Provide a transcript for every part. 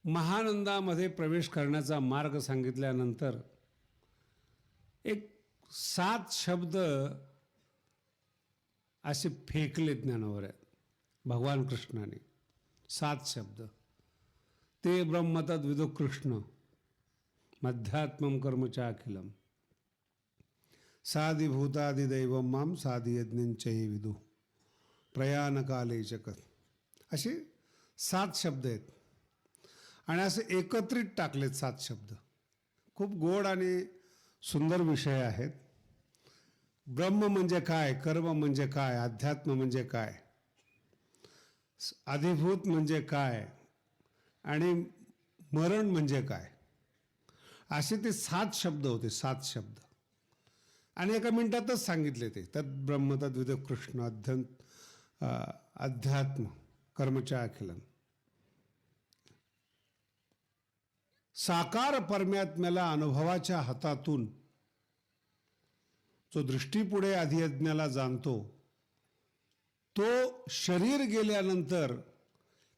महानंदामध्ये प्रवेश करण्याचा मार्ग सांगितल्यानंतर एक 7 शब्द असे फेकले ज्ञानोबरात भगवान कृष्णाने. 7 शब्द. ते ब्रह्मतद विदु कृष्ण मध्यात्मम कर्म च अखिलम साधिभूतादिदैवम माम साधियज्ञंचये विदु प्रयाण काले चकत. असे 7 शब्द आहेत आणि असे एकत्रित टाकलेत 7 शब्द. खूप गोड आणि सुंदर विषय आहेत. ब्रह्म म्हणजे काय, कर्म म्हणजे काय, अध्यात्म म्हणजे काय, अधिभूत म्हणजे काय आणि मरण म्हणजे काय, असे ते 7 शब्द होते. 7 शब्द आणि एका मिनिटातच सांगितले ते. तद ब्रह्म तद विद कृष्ण अध्यात्म कर्मच्या अखिलम. साकार परमात्म्याला अनुभवाच्या हातातून जो दृष्टीपुढे अधियज्ञाला जाणतो तो शरीर गेल्यानंतर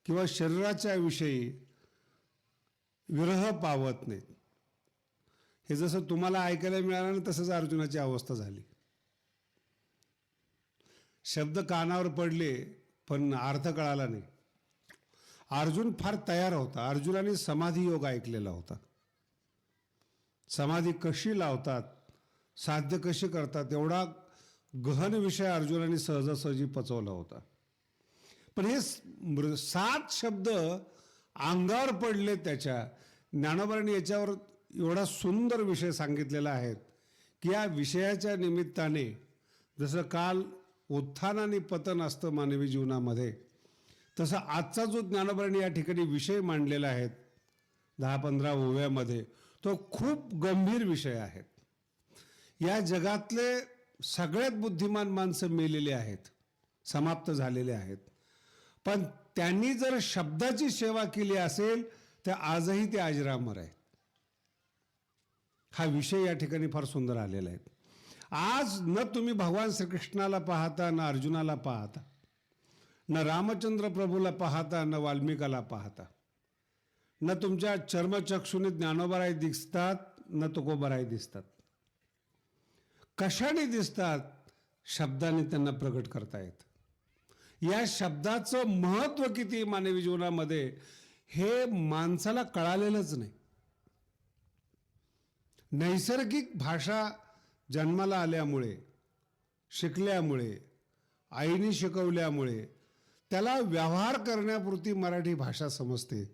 किंवा शरीराच्या विषयी विरह पावत नाही. हे जसं तुम्हाला ऐकायला मिळालं ना तसंच अर्जुनाची अवस्था झाली. शब्द कानावर पडले पण अर्थ कळाला नाही. अर्जुन फार तयार होता. अर्जुनाने समाधी योग ऐकलेला होता. समाधी कशी लावतात, साध्य कशी करतात, एवढा गहन विषय अर्जुनाने सहजासहजी पचवला होता. पण हे 7 शब्द अंगावर पडले त्याच्या. ज्ञानोबांनी याच्यावर एवढा सुंदर विषय सांगितलेला आहे की या विषयाच्या निमित्ताने जसं काल उत्थान आणि पतन असतं मानवी जीवनामध्ये, तसं आजचा जो ज्ञानोबांनी या ठिकाणी विषय मांडलेला आहे 10-15 ओव्यामध्ये, तो खूप गंभीर विषय आहे. या जगातले सगळ्यात बुद्धिमान माणसं मेलेले आहेत, समाप्त झालेले आहेत. पण त्यांनी जर शब्दाची सेवा केली असेल तर आजही ते अजरामर आहेत. हा विषय या ठिकाणी फार सुंदर आलेला आहे. आज न तुम्ही भगवान श्रीकृष्णाला पाहता, न अर्जुनाला पाहता, न रामचंद्र प्रभूला पाहता, न वाल्मिकाला पाहता, न तुमच्या चर्मचक्षुने ज्ञानोबाराय दिसतात, न तुकोबाराय दिसतात. कशाने दिसतात? शब्दाने त्यांना प्रकट करता येतं. या शब्दाचं महत्त्व किती मानवी जीवनामध्ये हे माणसाला कळालेलंच नाही. नैसर्गिक भाषा जन्माला आल्यामुळे, शिकल्यामुळे, आईने शिकवल्यामुळे त्याला व्यवहार करण्यापुरती मराठी भाषा समजते.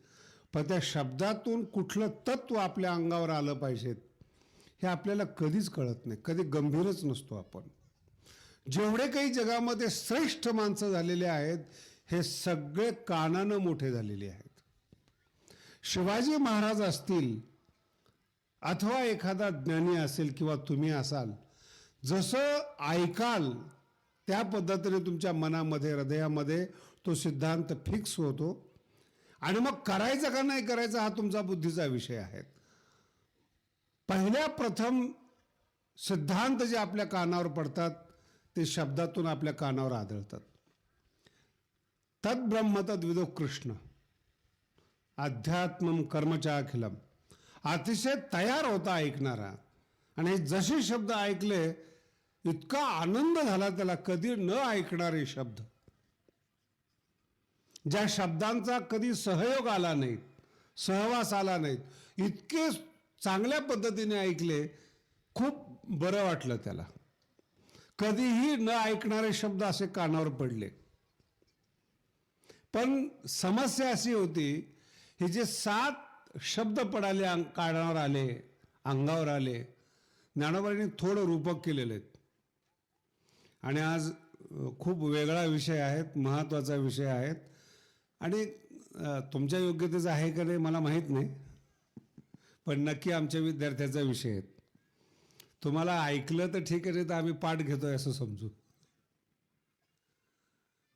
पण त्या शब्दातून कुठलं तत्व आपल्या अंगावर आलं पाहिजेत हे आपल्याला कधीच कळत नाही. कधी गंभीरच नसतो आपण. जेवढे काही जगामध्ये श्रेष्ठ माणसं झालेले आहेत हे सगळे कानानं मोठे झालेले आहेत. शिवाजी महाराज असतील अथवा एखादा ज्ञानी असेल किंवा तुम्ही असाल, जसं ऐकाल त्या पद्धतीने तुमच्या मनामध्ये, हृदयामध्ये तो सिद्धांत फिक्स होतो आणि मग करायचं का नाही करायचं हा तुमचा बुद्धीचा विषय आहे. पहिल्या प्रथम सिद्धांत जे आपल्या कानावर पडतात ते शब्दातून आपल्या कानावर आदळतात. तद ब्रह्म तद विदो कृष्ण अध्यात्मम कर्मचा अखिलम. अतिशय तयार होता ऐकणारा आणि जसे शब्द ऐकले इतका आनंद झाला त्याला. कधी न ऐकणारे शब्द, ज्या शब्दांचा कधी सहयोग आला नाही, सहवास आला नाही, इतके चांगल्या पद्धतीने ऐकले. खूप बरं वाटलं त्याला. कधीही न ऐकणारे शब्द असे कानावर पडले. पण समस्या अशी होती, हे जे 7 शब्द पडाले, कानावर आले, अंगावर आले, ज्ञानोबांनी थोडं रूपक केलेले आहेत. आणि आज खूप वेगळा विषय आहे, महत्त्वाचा विषय आहे आणि तुमच्या योग्यतेचा आहे का नाही मला माहीत नाही, पण नक्की आमच्या विद्यार्थ्याचा विषय आहे. तुम्हाला ऐकलं तर ठीक आहे, तर आम्ही पाठ घेतोय असं समजू.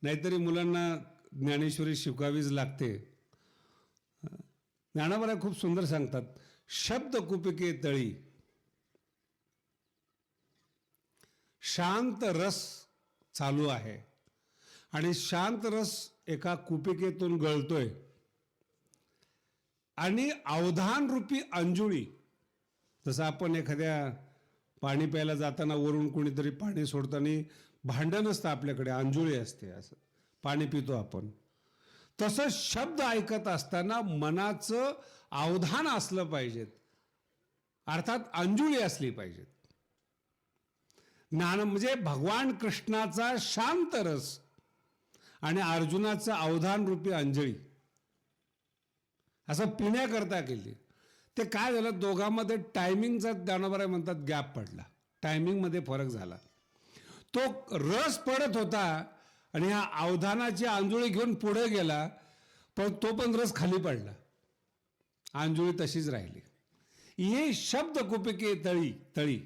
नाहीतरी मुलांना ज्ञानेश्वरी शिकवावीच लागते. ज्ञानोबा खूप सुंदर सांगतात, शब्द कुपिके तळी शांत रस चालू आहे आणि शांत रस एका कुपिकेतून गळतोय. आणि अवधान रूपी अंजुळी. जसं आपण एखाद्या पाणी प्यायला जाताना वरून कोणीतरी पाणी सोडताना भांडं नसतं आपल्याकडे, अंजुळी असते, असं पाणी पितो आपण. तसं शब्द ऐकत असताना मनाचं अवधान असलं पाहिजेत, अर्थात अंजुळी असली पाहिजेत. ज्ञान म्हणजे भगवान कृष्णाचा शांत रस आणि अर्जुनाचं अवधान रूपी अंजळी असं पिण्याकरता केली. ते काय झालं, दोघांमध्ये टायमिंगचा ज्ञानोबा म्हणतात गॅप पडला, टायमिंगमध्ये फरक झाला. तो रस पडत होता आणि ह्या अवधानाची अंजुळी घेऊन पुढे गेला, पण तो पण रस खाली पडला, अंजुळी तशीच राहिली. ये शब्द कुपिके तळी तळी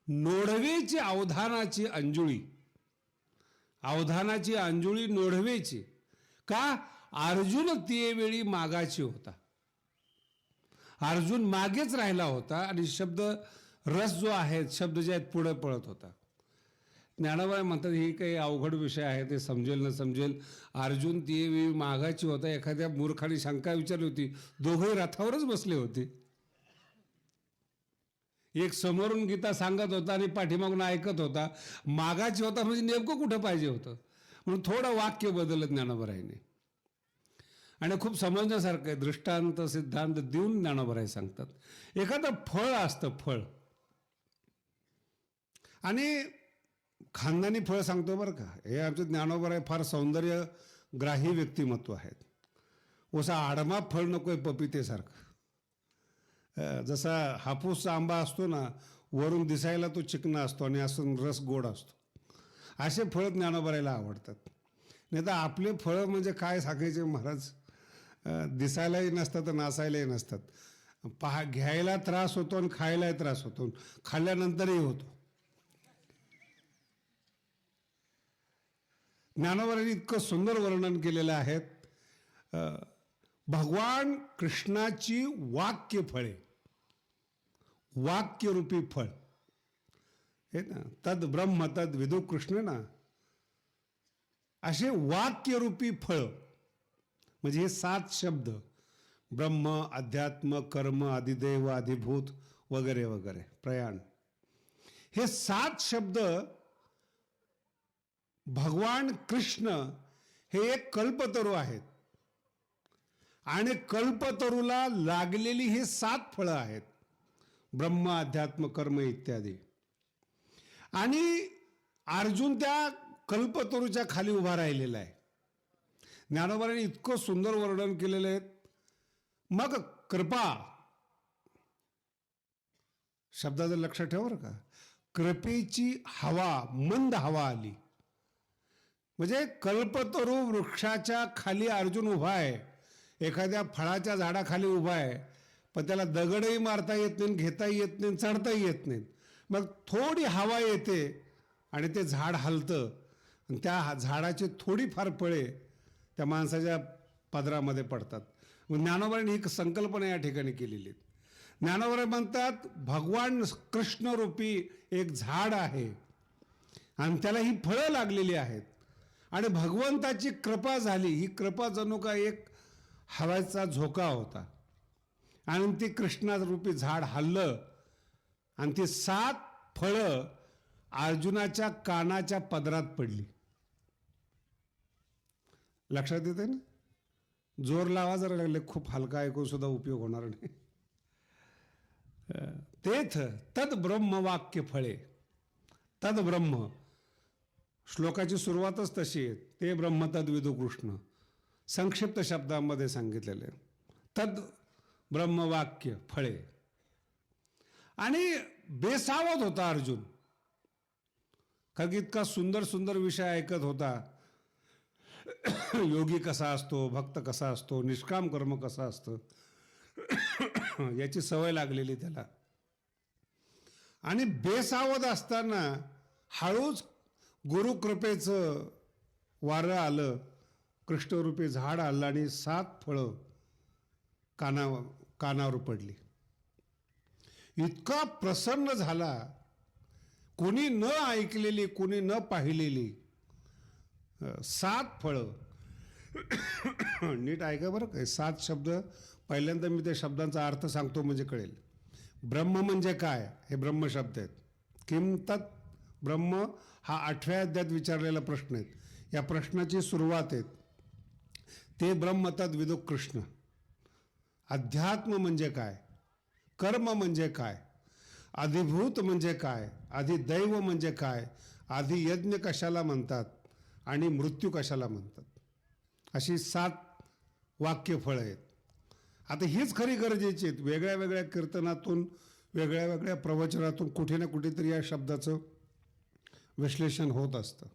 नोढवेची अवधानाची अंजुळी. अवधानाची अंजुळी नोढवेची का? अर्जुन वेळी मागाची होता, अर्जुन मागेच राहिला होता आणि शब्द रस जो आहे, शब्द जे आहेत पुढे पळत होता. ज्ञानोबा म्हणतात ही काही अवघड विषय आहे, ते समजेल न समजेल. अर्जुन वेळी मागाची होता. एखाद्या मूर्खाने शंका विचारली होती, दोघंही रथावरच बसले होते. एक समोरून गीता सांगत होता आणि पाठीमागून ऐकत होता. मागाची होता म्हणजे नेमकं कुठं पाहिजे होतं, म्हणून थोडं वाक्य बदललं ज्ञानोबारायने. आणि खूप समजण्यासारखं आहे, दृष्टांत सिद्धांत देऊन ज्ञानोबाराय सांगतात. एखादं फळ असतं, फळ, आणि खानदानी फळ सांगतो बरं का. हे आमचे ज्ञानोबाराय फार सौंदर्यग्राही व्यक्तिमत्व आहेत. ओसा आडमा फळ नकोय पपितेसारखं. जसा हापूसचा आंबा असतो ना, वरून दिसायला तो चिकना असतो आणि असं रस गोड असतो, असे फळं ज्ञानोबारायला आवडतात. नाही तर आपले फळं म्हणजे काय सांगायचे महाराज, दिसायलाही नसतात, नासायलाही नसतात. घ्यायला त्रास होतो आणि खायलाही त्रास होतो, खाल्ल्यानंतरही होतो. ज्ञानोबारांनी इतकं सुंदर वर्णन केलेलं आहे. भगवान कृष्णाची वाक्य फळे, वाक्यरूपी फळ हे ना, तद ब्रह्म तद विदु कृष्ण ना, असे वाक्यरूपी फळ म्हणजे हे 7 शब्द, ब्रह्म, अध्यात्म, कर्म, अधिदेव, अधिभूत वगैरे वगैरे, प्रयाण, हे 7 शब्द भगवान कृष्ण हे एक कल्पतरू आहेत आणि कल्पतरूला लागलेली हे 7 फळं आहेत, ब्रह्म, अध्यात्म, कर्म इत्यादी. आणि अर्जुन त्या कल्पतरूच्या खाली उभा राहिलेला आहे. ज्ञानोबारांनी इतकं सुंदर वर्णन केलेलं आहे. मग कृपा शब्दाचं लक्षात ठेवा बरं का. कृपेची हवा, मंद हवा आली म्हणजे कल्पतरू वृक्षाच्या खाली अर्जुन उभा आहे, एखाद्या फळाच्या झाडाखाली उभा आहे, पण त्याला दगडही मारता येत नाही, घेताही येत नाही, चढताही येत नाही. मग थोडी हवा येते आणि ते झाड हलतं आणि त्या झाडाची थोडीफार फळे त्या माणसाच्या पदरामध्ये पडतात. मग ज्ञानोबारांनी ही संकल्पना या ठिकाणी केलेली आहे. ज्ञानोबा म्हणतात भगवान कृष्णरूपी एक झाड आहे आणि त्याला ही फळं लागलेली आहेत आणि भगवंताची कृपा झाली. ही कृपा जणू का एक हवाचा झोका होता आणि ती कृष्णारूपी झाड हललं आणि ती 7 फळं अर्जुनाच्या कानाच्या पदरात पडली. लक्षात येते ना? जोर लावा जरा, लागले खूप हलका ऐकून सुद्धा उपयोग होणार नाही. तेथ तद ब्रह्म वाक्य फळे, तद ब्रह्म, श्लोकाची सुरुवातच तशी आहे, ते ब्रह्म तद विदु कृष्ण, संक्षिप्त शब्दांमध्ये सांगितलेले. तद ब्रह्मवाक्य फळे. आणि बेसावध होता अर्जुन, कारण की इतका सुंदर सुंदर विषय ऐकत होता. योगी कसा असतो, भक्त कसा असतो, निष्काम कर्म कसं असतं, याची सवय लागलेली त्याला. आणि बेसावध असताना हळूच गुरुकृपेचं वारं आलं, कृष्णरूपी झाड आलं आणि 7 फळं कानावर पडली. इतका प्रसन्न झाला, कोणी न ऐकलेली, कोणी न पाहिलेली 7 फळं. नीट ऐका बरं, काय 7 शब्द पहिल्यांदा मी त्या शब्दांचा अर्थ सांगतो म्हणजे कळेल. ब्रह्म म्हणजे काय, हे ब्रह्म शब्द आहेत. किम तत् ब्रह्म हा 8व्या अध्यायात विचारलेला प्रश्न आहे. या प्रश्नाची सुरुवात आहे, ते ब्रह्म तद विदुः कृष्ण. अध्यात्म म्हणजे काय, कर्म म्हणजे काय, अधिभूत म्हणजे काय, अधिदैव म्हणजे काय, आधियज्ञ कशाला म्हणतात आणि मृत्यू कशाला म्हणतात, अशी 7 वाक्यफळं आहेत. आता हीच खरी गरजेची आहेत. वेगळ्या वेगळ्या कीर्तनातून, वेगळ्या वेगळ्या प्रवचनातून कुठे ना कुठेतरी या शब्दाचं विश्लेषण होत असतं.